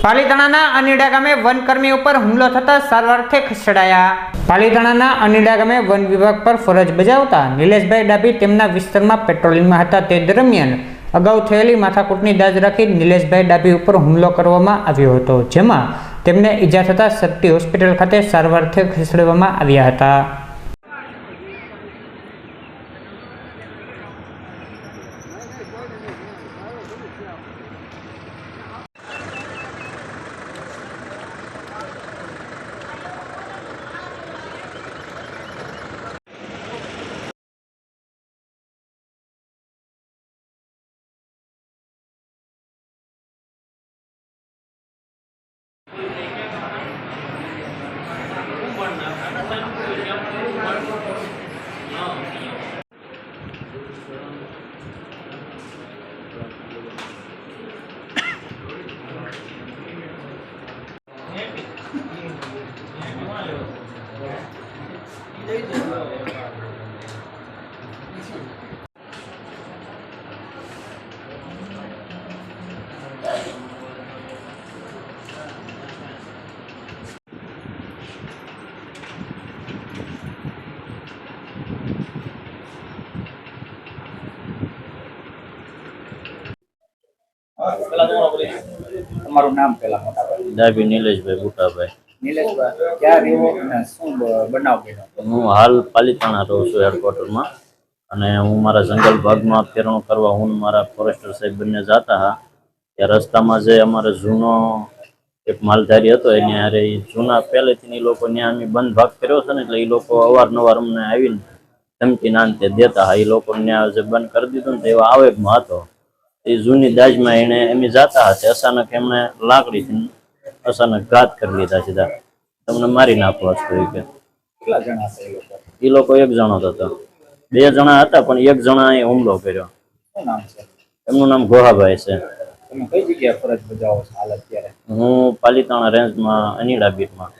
પાલીતાણાના અનીડા ગામે વનકર્મી ઉપર હુમલો થતા સારવારથી ખસેડાયા। પાલીતાણાના અનીડા ગામે વન વિભાગ પર ફરજ બજાવતા નિલેશભાઈ ડાભી તેમના વિસ્તારમાં પેટ્રોલિંગમાં હતા તે દરમિયાન અગાઉ થયેલી માથાકૂટની દાજ રાખી નિલેશભાઈ ડાભી ઉપર હુમલો કરવામાં આવ્યો હતો, જેમાં તેમને ઈજા થતા સરટી હોસ્પિટલ ખાતે સારવારથી ખસેડવામાં આવ્યા હતા। તમારું નામ પેલા મોટા ભાઈ? ડાભી નિલેશભાઈ બુટાભાઈ। નિલેશભાઈ ક્યાં રહ્યો અને શું બનાવ બન્યો? હું હાલ પાલીતાણા રહું છું હેડક્વાર્ટરમાં, અને હું મારા જંગલ ભાગમાં ફેરણું કરવા હું મારા ફોરેસ્ટર સાહેબ બંને જતા હા ત્યાં રસ્તામાં જે અમારે જૂનો એક માલધારી હતો એને હારે જૂના પહેલેથી એ લોકો ત્યાં અમે બંધ ભાગ કર્યો છે ને, એટલે એ લોકો અવારનવાર અમને આવીને ધમકી નાંતે દેતા હા। એ લોકો ત્યાં જે બંધ કરી દીધું ને તેવા આવેગમાં હતો એ જૂની દાજમાં એને એમ જતા હતા, અચાનક એમણે લાકડીથી અચાનક ઘાત કરી લીધા સીધા, તમને મારી નાખવા જ કહ્યું કે। કેટલા જણા હતા એ લોકો? એ લોકો એક જણો હતો, બે જણા હતા પણ એક જણાએ હુમલો કર્યો। શું નામ છે એમનું નામ ગોહાભાઈ છે। તમે કઈ જગ્યાએ ફરજ બજાવો છો હાલ અત્યારે? હું પાલીતાણા રેન્જમાં અનીડા બીટમાં।